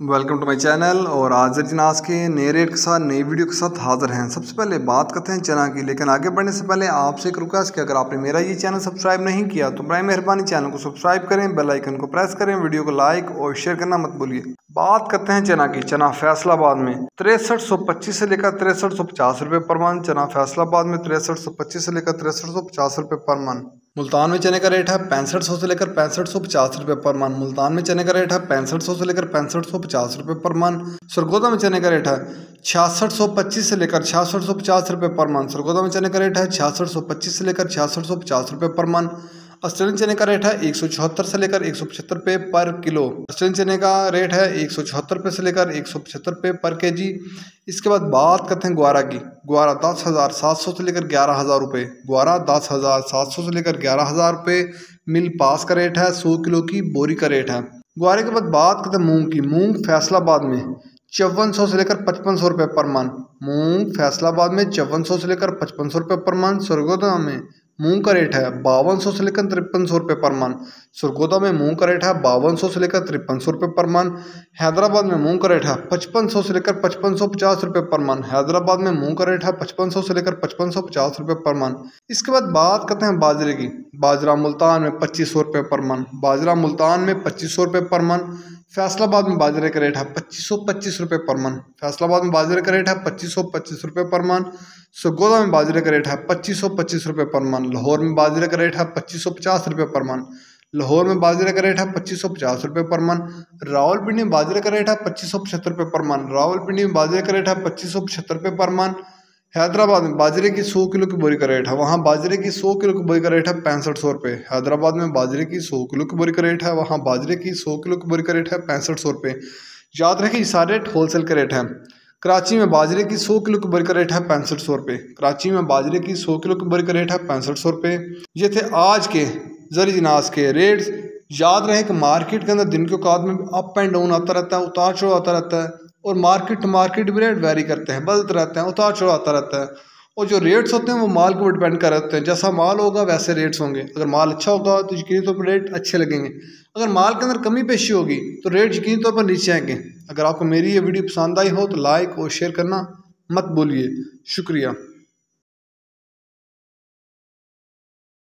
Welcome to my channel. और आज जिनास के नए रेट के साथ नई वीडियो के साथ हाजिर हैं। सबसे पहले बात करते हैं चना की, लेकिन आगे बढ़ने से पहले आपसे एक रिक्वेस्ट कि अगर आपने मेरा ये चैनल सब्सक्राइब नहीं किया तो बड़ी मेहरबानी चैनल को सब्सक्राइब करें, बेल आइकन को प्रेस करें, वीडियो को लाइक और शेयर करना मत भूलिए। बात करते हैं चना की। चना फैसलाबाद में 6325 से लेकर 6350 रुपये पर मन। चना फैसलाबाद में 6325 से लेकर 6350 रुपये पर मन। मुल्तान में चने का रेट है 6500 से लेकर 6550 रुपये पर मन। मुल्तान में चने का रेट है 6500 से लेकर 6550 रुपये पर मन। सरगोदा में चने का रेट है 6625 से लेकर 6650 रुपये पर मन। सरगोदा में चने का रेट है 6625 से लेकर 6650 रुपये पर मन। ऑस्ट्रेलियन चने का रेट है 174 से लेकर 175 रुपये पर किलो। ऑस्ट्रेलियन चने का रेट है 174 रुपये से लेकर 175 रुपये पर केजी। इसके बाद बात करते हैं ग्वारा की। ग्वारा 10,700 से लेकर 11,000 रुपये। ग्वारा 10,700 से लेकर 11,000 रुपये मिल पास का रेट है। 100 किलो की बोरी का रेट है। ग्वारे के बाद बात करते हैं मूंग की। मूंग फैसलाबाद में 5400 से लेकर 5500 रुपये पर मन। मूंग फैसलाबाद में 5400 से लेकर 5500 रुपये पर मन। सरगोदा में मूंग का रेट है 5200 से लेकर 5300 रुपये पर मन। सरगोदा में मूंग का रेट है 5200 से लेकर 5300 रुपये पर मन। हैदराबाद में मूंग का रेट है 5500 से लेकर 5550 रुपये पर मन। हैदराबाद में मूंग का रेट है 5500 से लेकर 5550 रुपये पर मन। इसके बाद बात करते हैं बाजरे की। बाजरा मुल्तान में 2500 रुपये पर मन। बाजरा मुल्तान में 2500 रुपये पर मन। फैसलाबाद में बाजरे का रेट है 2525 रुपये पर मन। फैसलाबाद में बाजरे का रेट है 2525 रुपये पर मन। सरगोदा में बाजरे का रेट है 2525 रुपये पर मन। लाहौर में बाजरे का रेट है 2550 रुपये पर मन। लाहौर में बाजरे का रेट है 2550 रुपये पर मन। रावलपिंडी में बाजरे का रेट है 2575 रुपये पर मन। रावलपिंडी में बाजरे का रेट है 2575 रुपये पर मन। हैदराबाद में बाजरे की 100 किलो की बोरी का रेट है, वहाँ बाजरे की 100 किलो की बोरी का रेट है 6500 रुपये। हैदराबाद में बाजरे की 100 किलो की बोरी का रेट है, वहाँ बाजरे की 100 किलो की बोरी का रेट है 6500 रुपये। याद रखें, सारे रेट होलसेल के रेट हैं। कराची में बाजरे की 100 किलो की बोरी का रेट है 6500 रुपये। कराची में बाजरे की 100 किलो की बोरी का रेट है 6500 रुपये। ये थे आज के ज़री जिनास के रेट्स। याद रहे कि मार्केट के अंदर दिन के औकात में अप एंड डाउन आता रहता है, उतार चढ़ाव आता रहता है, और मार्केट टू मार्केट भी रेट वेरी करते हैं, बदलते रहते हैं, उतार चढ़ाव आता रहता है। और जो रेट्स होते हैं वो माल के ऊपर डिपेंड कर रहते हैं। जैसा माल होगा वैसे रेट्स होंगे। अगर माल अच्छा होगा तो यकीनी तौर पर रेट अच्छे लगेंगे। अगर माल के अंदर कमी पेशी होगी तो रेट यकीनी तौर पर नीचे आएंगे। अगर आपको मेरी ये वीडियो पसंद आई हो तो लाइक और शेयर करना मत भूलिए। शुक्रिया।